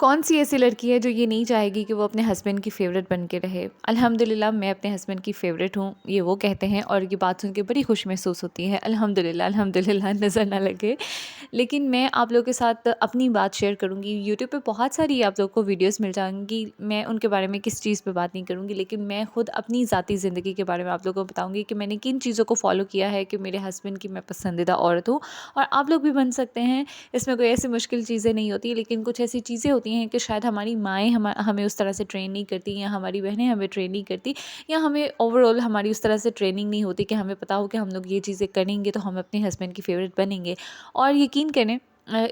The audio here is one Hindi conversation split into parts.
कौन-सी ऐसी लड़की है जो ये नहीं चाहेगी कि वो अपने हस्बैंड की फ़ेवरेट बन के रहे? अल्हम्दुलिल्लाह मैं अपने हस्बैंड की फ़ेवरेट हूँ, ये वो कहते हैं और ये बात सुन के बड़ी खुश महसूस होती है। अल्हम्दुलिल्लाह, अल्हम्दुलिल्लाह नज़र ना लगे। लेकिन मैं आप लोगों के साथ अपनी बात शेयर करूँगी। यूट्यूब पे बहुत सारी आप लोगों को वीडियोज़ मिल जाएँगी, मैं उनके बारे में किस चीज़ पे बात नहीं करूँगी, लेकिन मैं खुद अपनी ज़ाती ज़िंदगी के बारे में आप लोगों को बताऊँगी कि मैंने किन चीज़ों को फ़ॉलो किया है कि मेरे हस्बैंड की मैं पसंदीदा औरत हूँ और आप लोग भी बन सकते हैं। इसमें कोई ऐसी मुश्किल चीज़ें नहीं होती, लेकिन कुछ ऐसी चीज़ें होती हैं कि शायद हमारी माएँ हमें उस तरह से ट्रेन नहीं करती या हमारी बहनें हमें ट्रेन नहीं करती या हमें ओवरऑल हमारी उस तरह से ट्रेनिंग नहीं होती कि हमें पता हो कि हम लोग ये चीज़ें करेंगे तो हम अपने हस्बैंड की फ़ेवरेट बनेंगे। और यकीन करें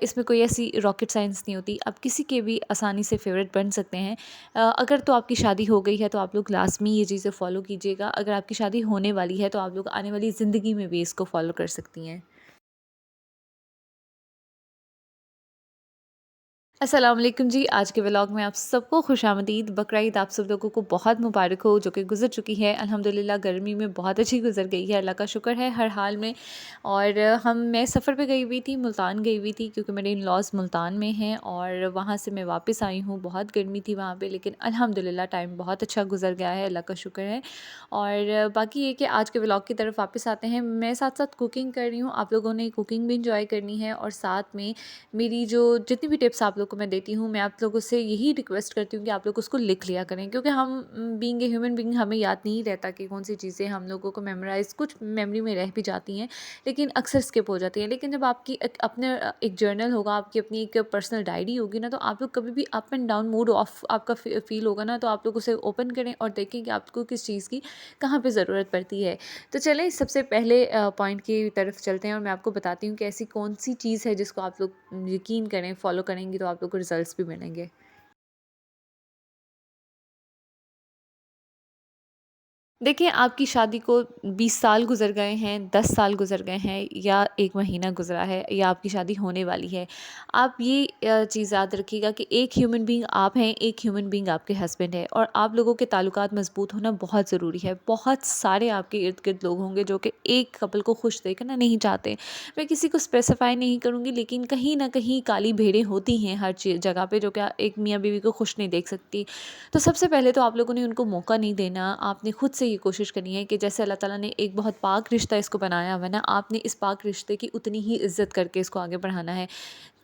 इसमें कोई ऐसी रॉकेट साइंस नहीं होती, आप किसी के भी आसानी से फ़ेवरेट बन सकते हैं। अगर तो आपकी शादी हो गई है तो आप लोग लाज़मी ये चीज़ें फ़ॉलो कीजिएगा, अगर आपकी शादी होने वाली है तो आप लोग आने वाली ज़िंदगी में भी इसको फ़ॉलो कर सकती हैं। अस्सलाम वालेकुम जी, आज के व्लॉग में आप सबको खुशामदीद। बकरा ईद आप सब लोगों को बहुत मुबारक हो जो कि गुज़र चुकी है। अल्हम्दुलिल्लाह गर्मी में बहुत अच्छी गुज़र गई है, अल्लाह का शुक्र है हर हाल में। और मैं सफ़र पे गई हुई थी, मुल्तान गई हुई थी क्योंकि मेरे इन-लॉज़ मुल्तान में हैं और वहाँ से मैं वापस आई हूँ। बहुत गर्मी थी वहाँ पे, लेकिन अल्हम्दुलिल्लाह टाइम बहुत अच्छा गुज़र गया है, अल्लाह का शुक्र है। और बाकी ये कि आज के व्लॉग की तरफ वापस आते हैं। मैं साथ-साथ कुकिंग कर रही हूँ, आप लोगों ने कुकिंग भी एन्जॉय करनी है और साथ में मेरी जो जितनी भी टिप्स आप लोग को मैं देती हूँ, मैं आप लोगों से यही रिक्वेस्ट करती हूँ कि आप लोग उसको लिख लिया करें, क्योंकि हम बीइंग ए ह्यूमन बीइंग हमें याद नहीं रहता कि कौन सी चीज़ें हम लोगों को मेमोराइज़ कुछ मेमोरी में रह भी जाती हैं, लेकिन अक्सर स्किप हो जाती हैं। लेकिन जब आपकी अपने एक जर्नल होगा, आपकी अपनी एक पर्सनल डायरी होगी ना, तो आप लोग कभी भी up and down mood off आपका फ़ील होगा ना, तो आप लोग उसे ओपन करें और देखें कि आपको किस चीज़ की कहाँ पे ज़रूरत पड़ती है। तो चलें सबसे पहले पॉइंट की तरफ चलते हैं और मैं आपको बताती हूँ कि ऐसी कौन-सी चीज़ है जिसको आप लोग यकीन करें फ़ॉलो करेंगी तो आप लोग को रिज़ल्ट्स भी मिलेंगे। देखिए, आपकी शादी को 20 साल गुज़र गए हैं, 10 साल गुज़र गए हैं या 1 महीना गुज़रा है या आपकी शादी होने वाली है। आप ये चीज़ याद रखिएगा कि एक ह्यूमन बीइंग आप हैं, एक ह्यूमन बीइंग आपके हस्बैंड है और आप लोगों के ताल्लुकात मज़बूत होना बहुत ज़रूरी है। बहुत सारे आपके इर्द-गिर्द लोग होंगे जो कि एक कपल को खुश देखना नहीं चाहते। मैं किसी को स्पेसिफ़ाई नहीं करूँगी, लेकिन कहीं न कहीं काली भेड़ें होती हैं हर जगह पे जो कि एक मियाँ-बीवी को खुश नहीं देख सकती। तो सबसे पहले तो आप लोगों ने उनको मौका नहीं देना, आपने खुद से ये कोशिश करनी है कि जैसे अल्लाह ताला ने एक बहुत पाक रिश्ता इसको बनाया हुआ है ना, आपने इस पाक रिश्ते की उतनी ही इज़्ज़त करके इसको आगे बढ़ाना है।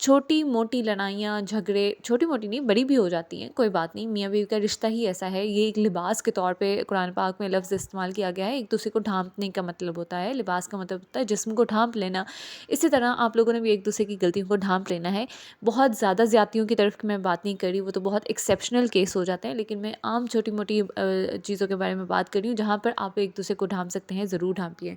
छोटी-मोटी लड़ाइयाँ, झगड़े छोटी-मोटी नहीं, बड़ी भी हो जाती हैं, कोई बात नहीं, मियाँ-बीवी का रिश्ता ही ऐसा है। ये एक लिबास के तौर पे कुरान पाक में लफ़्ज़ इस्तेमाल किया गया है, एक-दूसरे को ढाँपने का मतलब होता है, लिबास का मतलब होता है जिस्म को ढाँप लेना। इसी तरह आप लोगों ने भी एक-दूसरे की गलतियों को ढाँप लेना है। बहुत ज़्यादा ज़्यादतियों की तरफ की मैं बात नहीं कर रही, वो तो बहुत एक्सेप्शनल केस हो जाते हैं, लेकिन मैं आम छोटी-मोटी चीज़ों के बारे में बात कर रही हूँ, जहाँ पर आप एक-दूसरे को ढाँप सकते हैं, ज़रूर ढाँपिए।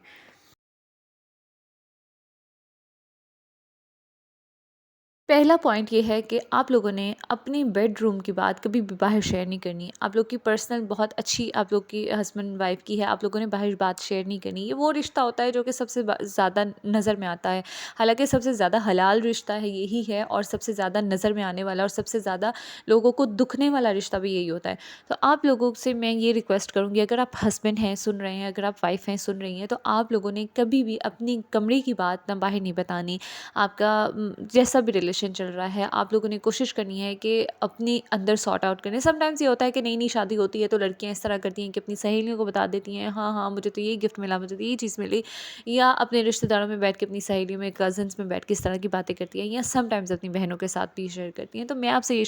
पहला पॉइंट ये है कि आप लोगों ने अपनी बेडरूम की बात कभी भी बाहर शेयर नहीं करनी। आप लोग की पर्सनल बहुत अच्छी आप लोग की हस्बैंड वाइफ की है, आप लोगों ने बाहर बात शेयर नहीं करनी। ये वो रिश्ता होता है जो कि सबसे ज़्यादा नज़र में आता है। हालाँकि सबसे ज़्यादा हलाल रिश्ता है यही है और सबसे ज़्यादा नज़र में आने वाला और सबसे ज़्यादा लोगों को दुखने वाला रिश्ता भी यही होता है। तो आप लोगों से मैं ये रिक्वेस्ट करूँगी, अगर आप हस्बैंड हैं सुन रहे हैं, अगर आप वाइफ़ हैं सुन रही हैं, तो आप लोगों ने कभी भी अपनी कमरे की बात ना बाहर नहीं बतानी। आपका जैसा भी रिलेशन चल रहा है, आप लोगों ने कोशिश करनी है कि अपने अंदर सॉर्ट आउट करें। समटाइम्स ये होता है कि नई-नई शादी होती है तो लड़कियाँ इस तरह करती हैं कि अपनी सहेलियों को बता देती हैं, हाँ, हाँ, मुझे तो ये गिफ्ट मिला, मुझे तो ये चीज़ मिली, या अपने रिश्तेदारों में बैठ के अपनी सहेलियों में, कज़िन्स में बैठ के इस तरह की बातें करती हैं, या समटाइम्स अपनी बहनों के साथ भी शेयर करती हैं। तो मैं आपसे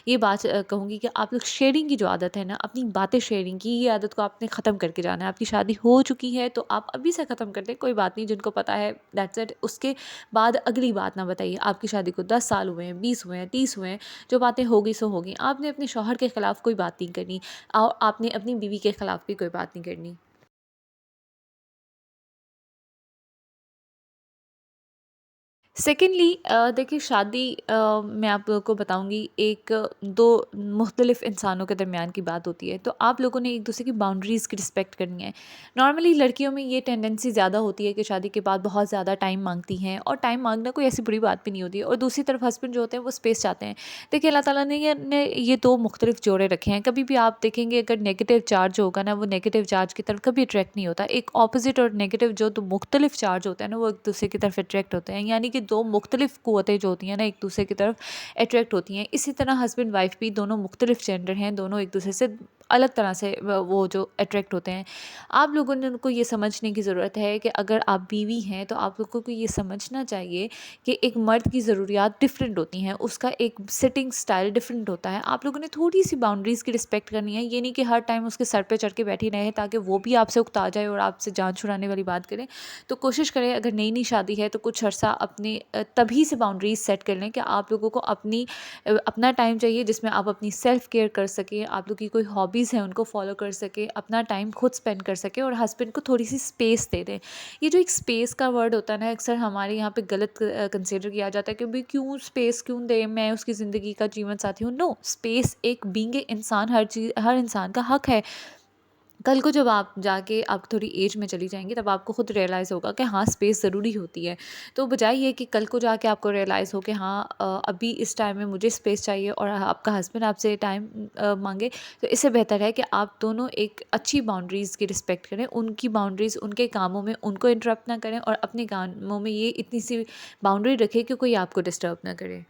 ये बात कहूँगी कि आप लोग शेयरिंग की जो आदत है ना, अपनी बातें शेयरिंग की, ये आदत को आपने ख़त्म करके जाना है। आपकी शादी हो चुकी है तो आप अभी से ख़त्म कर दें, कोई बात नहीं, जिनको पता है दैट्स इट। उसके बाद अगली बात ना बताइए। आपकी शादी को 10 साल हुए हैं, 20 हुए हैं, 30 हुए हैं, जो बातें हो गई सो हो गई। आपने अपने शौहर के खिलाफ कोई बात नहीं करनी और आपने अपनी बीवी के खिलाफ भी कोई बात नहीं करनी। सेकेंडली देखिए शादी मैं आप लोगों को बताऊँगी एक दो मुख्तलिफ़ इंसानों के दरमियान की बात होती है, तो आप लोगों ने एक दूसरे की बाउंड्रीज़ की रिस्पेक्ट करनी है। नॉर्मली लड़कियों में ये टेंडेंसी ज़्यादा होती है कि शादी के बाद बहुत ज़्यादा टाइम मांगती हैं और टाइम मांगना कोई ऐसी बुरी बात भी नहीं होती है, और दूसरी तरफ हस्बैंड जो होते हैं वो स्पेस चाहते हैं। देखिए अल्लाह ताला ने ये दो मुख्तलिफ जोड़े रखे हैं। कभी भी आप देखेंगे अगर नेगेटिव चार्ज होगा ना, वो नेगेटिव चार्ज की तरफ कभी अट्रैक्ट नहीं होता। एक ऑपोजिट और नेगेटिव जो दो मुख्तलिफ चार्ज होते हैं ना, वो एक दूसरे की तरफ अट्रैक्ट होते हैं, यानी कि दो मुख्तलिफ क़ुव्वतें जो होती हैं ना, एक दूसरे की तरफ अट्रैक्ट होती हैं। इसी तरह हस्बैंड वाइफ भी दोनों मुख्तलिफ जेंडर हैं, दोनों एक दूसरे से अलग तरह से वो जो अट्रैक्ट होते हैं। आप लोगों ने उनको ये समझने की ज़रूरत है कि अगर आप बीवी हैं तो आप लोगों को ये समझना चाहिए कि एक मर्द की ज़रूरियात डिफरेंट होती हैं, उसका एक सिटिंग स्टाइल डिफरेंट होता है। आप लोगों ने थोड़ी-सी बाउंड्रीज़ की रिस्पेक्ट करनी है। ये नहीं कि हर टाइम उसके सर पे चढ़ के बैठी रहें ताकि वो भी आपसे उकता जाए और आपसे जान छुड़ाने वाली बात करें। तो कोशिश करें, अगर नई-नई शादी है तो कुछ अर्सा अपने तभी से बाउंड्रीज़ सेट कर लें कि आप लोगों को अपना टाइम चाहिए जिसमें आप अपनी सेल्फ केयर कर सकें, आप लोग की कोई हॉबीज़ हैं उनको फॉलो कर सकें, अपना टाइम खुद स्पेंड कर सकें और हस्बैंड को थोड़ी-सी स्पेस दे दें। ये जो एक स्पेस का वर्ड होता है ना, अक्सर हमारे यहाँ पे गलत कंसीडर किया जाता है कि भाई क्यों स्पेस क्यों दें, मैं उसकी ज़िंदगी का जीवन साथी हूँ। नो, स्पेस एक बीइंग ए इंसान, हर इंसान का हक है। कल को जब आप जाके आप थोड़ी एज में चली जाएँगी तब आपको खुद रियलाइज़ होगा कि हाँ, स्पेस ज़रूरी होती है। तो बजाय ये कि कल को जाके आपको रियलाइज़ हो कि हाँ, अभी इस टाइम में मुझे स्पेस चाहिए और आपका हस्बैंड आपसे टाइम माँगे, तो इससे बेहतर है कि आप दोनों एक अच्छी बाउंड्रीज़ की रिस्पेक्ट करें। उनकी बाउंड्रीज़ उनके कामों में उनको इंटरप्ट ना करें और अपने कामों में ये इतनी-सी बाउंड्री रखें कि कोई आपको डिस्टर्ब ना करे।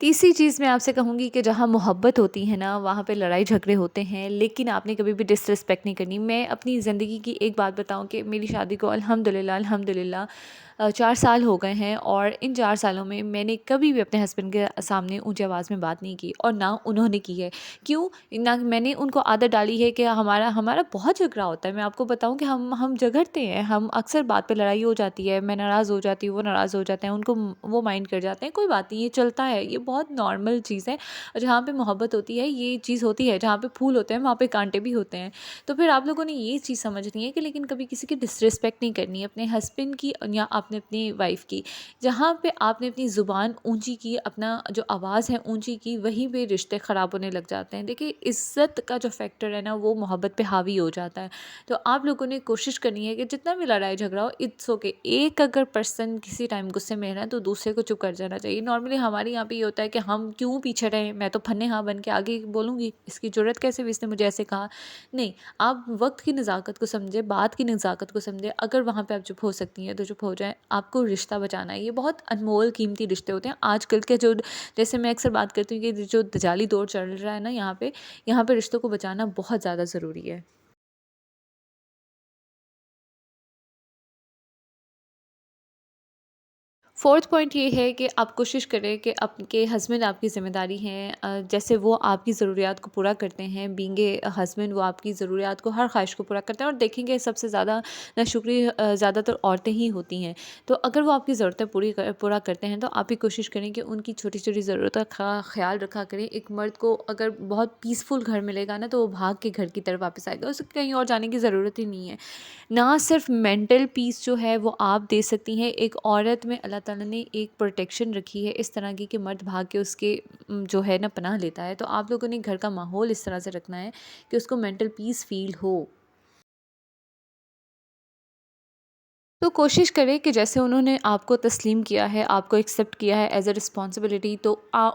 तीसरी चीज़ मैं आपसे कहूँगी कि जहाँ मोहब्बत होती है ना, वहाँ पे लड़ाई झगड़े होते हैं, लेकिन आपने कभी भी डिसरिस्पेक्ट नहीं करनी। मैं अपनी ज़िंदगी की एक बात बताऊँ कि मेरी शादी को अल्हम्दुलिल्लाह अल्हम्दुलिल्लाह 4 साल हो गए हैं और इन 4 सालों में मैंने कभी भी अपने हस्बैंड के सामने ऊँची आवाज़ में बात नहीं की और ना उन्होंने की है। क्यों? ना मैंने उनको आदत डाली है कि हमारा हमारा बहुत झगड़ा होता है। मैं आपको बताऊँ कि हम झगड़ते हैं, हम अक्सर बात पे लड़ाई हो जाती है, मैं नाराज़ हो जाती हूँ, वो नाराज़ हो जाते हैं, उनको वो माइंड कर जाते हैं, कोई बात नहीं, ये चलता है, ये बहुत नॉर्मल चीज़ है। और जहाँ पे मोहब्बत होती है ये चीज़ होती है, जहाँ पे फूल होते हैं वहाँ पे कांटे भी होते हैं। तो फिर आप लोगों ने ये चीज़ समझनी है कि लेकिन कभी किसी की डिसरिस्पेक्ट नहीं करनी है, अपने हस्बैंड की या आपने अपनी वाइफ़ की। जहाँ पे आपने अपनी ज़ुबान ऊँची की, अपना जो आवाज़ है ऊँची की, वहीं पे रिश्ते ख़राब होने लग जाते हैं। देखिए, इज़्ज़त का जो फैक्टर है ना, वो मोहब्बत पे हावी हो जाता है। तो आप लोगों ने कोशिश करनी है कि जितना भी लड़ाई झगड़ा हो, इट्स ओके। एक अगर पर्सन किसी टाइम गुस्से में है ना, तो दूसरे को चुप कर जाना चाहिए। नॉर्मली हमारे यहाँ पे ये होता है कि हम क्यों पीछे रहें, मैं तो फन्ने हाँ बन के आगे बोलूँगी, इसकी ज़रूरत कैसे हुई, इसने मुझे ऐसे कहा। नहीं, आप वक़्त की नज़ाकत को समझें, बात की नज़ाकत को समझें। अगर वहाँ पे आप चुप हो सकती हैं तो चुप हो जाएँ। आपको रिश्ता बचाना है, ये बहुत अनमोल कीमती रिश्ते होते हैं। आजकल के जो, जैसे मैं अक्सर बात करती हूँ कि जो दजाली दौर चल रहा है ना यहाँ पे रिश्तों को बचाना बहुत ज़्यादा ज़रूरी है। फोर्थ पॉइंट ये है कि आप कोशिश करें कि आपके हस्बैंड आपकी ज़िम्मेदारी हैं, जैसे वो आपकी ज़रूरियात को पूरा करते हैं, बीइंग ए हस्बैंड वो आपकी ज़रूरियात को, हर ख्वाहिश को पूरा करते हैं और देखेंगे सबसे ज़्यादा नाशुक्री ज़्यादातर औरतें ही होती हैं। तो अगर वो आपकी ज़रूरतें पूरा करते हैं तो आप भी कोशिश करें कि उनकी छोटी छोटी ज़रूरतों का ख्याल रखा करें। एक मर्द को अगर बहुत पीसफुल घर मिलेगा ना, तो वो भाग के घर की तरफ वापस आएगा, उसे कहीं और जाने की ज़रूरत ही नहीं है। ना सिर्फ मेंटल पीस जो है वो आप दे सकती हैं, एक औरत में अल्लाह ताला ने एक प्रोटेक्शन रखी है इस तरह की कि मर्द भाग के उसके जो है ना पनाह लेता है। तो आप लोगों ने घर का माहौल इस तरह से रखना है कि उसको मेंटल पीस फील हो। तो कोशिश करें कि जैसे उन्होंने आपको तस्लीम किया है, आपको एक्सेप्ट किया है एज़ अ रिस्पॉन्सिबिलिटी, तो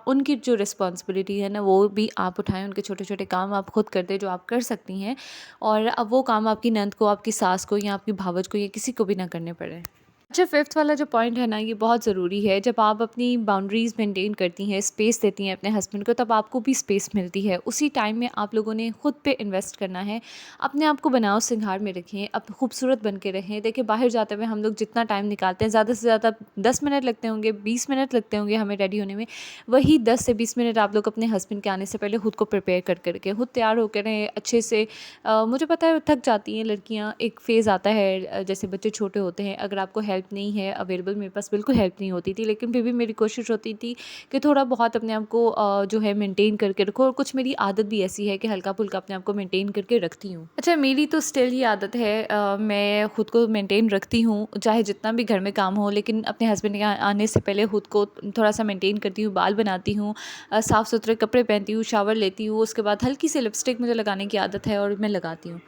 उनकी जो रिस्पॉन्सिबिलिटी है ना वो भी आप उठाएँ, उनके छोटे-छोटे काम आप खुद कर दें जो आप कर सकती हैं और अब वो काम आपकी नंद को, आपकी सास को या आपकी भावज को या किसी को भी ना करने पड़े। अच्छा, फिफ्थ वाला जो पॉइंट है ना, ये बहुत ज़रूरी है। जब आप अपनी बाउंड्रीज़ मेंटेन करती हैं, स्पेस देती हैं अपने हस्बैंड को, तब आपको भी स्पेस मिलती है। उसी टाइम में आप लोगों ने खुद पे इन्वेस्ट करना है। अपने आप को बनाओ सिंगार में रखें, अब खूबसूरत बन के रहें। देखिए, बाहर जाते हुए हम लोग जितना टाइम निकालते हैं, ज़्यादा से ज़्यादा 10 मिनट लगते होंगे, 20 मिनट लगते होंगे हमें रेडी होने में। वही 10 से 20 मिनट आप लोग अपने हस्बैंड के आने से पहले खुद को प्रिपेयर कर के खुद तैयार होकर रहें अच्छे से। मुझे पता है थक जाती हैं लड़कियाँ, एक फ़ेज़ आता है, जैसे बच्चे छोटे होते हैं, अगर आपको हेल्प नहीं है अवेलेबल, मेरे पास बिल्कुल हेल्प नहीं होती थी, लेकिन फिर भी मेरी कोशिश होती थी कि थोड़ा बहुत अपने आप को जो है मेंटेन करके रखो, और कुछ मेरी आदत भी ऐसी है कि हल्का-फुल्का अपने आप को मेंटेन करके रखती हूँ। अच्छा, मेरी तो स्टिल ये आदत है, मैं खुद को मेंटेन रखती हूँ, चाहे जितना भी घर में काम हो, लेकिन अपने हस्बैंड के आने से पहले खुद को थोड़ा-सा मेंटेन करती हूँ, बाल बनाती हूँ, साफ़-सुथरे कपड़े पहनती हूँ, शावर लेती हूँ, उसके बाद हल्की सी लिपस्टिक मुझे लगाने की आदत है और मैं लगाती हूँ।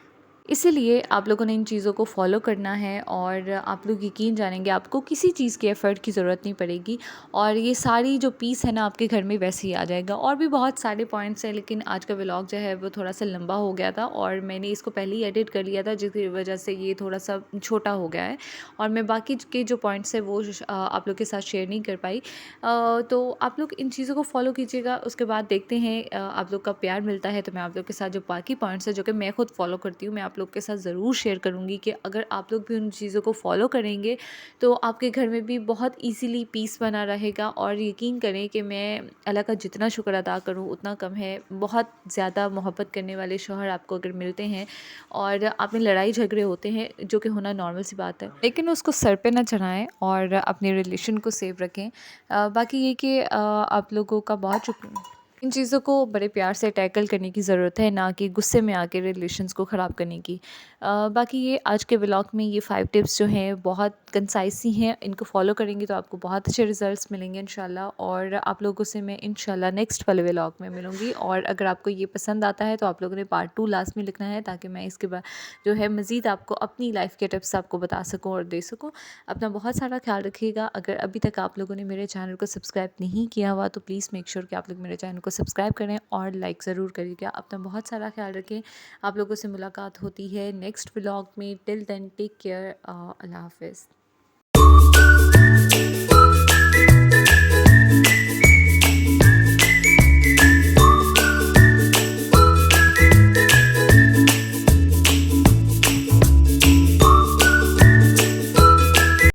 इसीलिए आप लोगों ने इन चीज़ों को फ़ॉलो करना है और आप लोग यकीन जानेंगे आपको किसी चीज़ के एफ़र्ट की ज़रूरत नहीं पड़ेगी और ये सारी जो पीस है ना आपके घर में वैसे ही आ जाएगा। और भी बहुत सारे पॉइंट्स हैं, लेकिन आज का व्लॉग जो है वो थोड़ा-सा लंबा हो गया था और मैंने इसको पहले ही एडिट कर लिया था, जिसकी वज़ह से ये थोड़ा-सा छोटा हो गया है और मैं बाकी के जो पॉइंट्स हैं वो आप लोग के साथ शेयर नहीं कर पाई। तो आप लोग इन चीज़ों को फ़ॉलो कीजिएगा, उसके बाद देखते हैं आप लोग का प्यार मिलता है तो मैं आप लोग के साथ जो बाकी पॉइंट्स हैं जो कि मैं खुद फ़ॉलो करती हूँ, मैं आप लोग के साथ ज़रूर शेयर करूँगी कि अगर आप लोग भी उन चीज़ों को फ़ॉलो करेंगे तो आपके घर में भी बहुत ईज़िली पीस बना रहेगा। और यकीन करें कि मैं अल्लाह का जितना शुक्र अदा करूँ उतना कम है। बहुत ज़्यादा मोहब्बत करने वाले शौहर आपको अगर मिलते हैं और आप में लड़ाई झगड़े होते हैं, जो कि होना नॉर्मल सी बात है, लेकिन उसको सर पे ना चढ़ाएँ और अपने रिलेशन को सेव रखें। बाकी ये कि आप लोगों का बहुत शुक्र। इन चीज़ों को बड़े प्यार से टैकल करने की ज़रूरत है, ना कि गुस्से में आके रिलेशंस को ख़राब करने की। बाकी ये आज के व्लॉग में ये 5 टिप्स जो हैं बहुत कंसाइज़ सी हैं, इनको फ़ॉलो करेंगे तो आपको बहुत अच्छे रिज़ल्ट्स मिलेंगे इंशाल्लाह। और आप लोगों से मैं इंशाल्लाह नेक्स्ट वाले व्लॉग में मिलूँगी। और अगर आपको ये पसंद आता है तो आप लोगों ने पार्ट 2 लास्ट में लिखना है, ताकि मैं इसके बाद जो है मज़ीद आपको अपनी लाइफ़ के टिप्स आपको बता सकूँ और दे सकूँ। अपना बहुत सारा ख़्याल रखिएगा। अगर अभी तक आप लोगों ने मेरे चैनल को सब्सक्राइब नहीं किया हुआ तो प्लीज़ मेक श्योर कि आप लोग मेरे चैनल को सब्सक्राइब करें और लाइक ज़रूर करिएगा। अपना बहुत सारा ख्याल रखें। आप लोगों से मुलाकात होती है नेक्स्ट व्लॉग में। Till then take care. अल्लाह हाफ़िज़।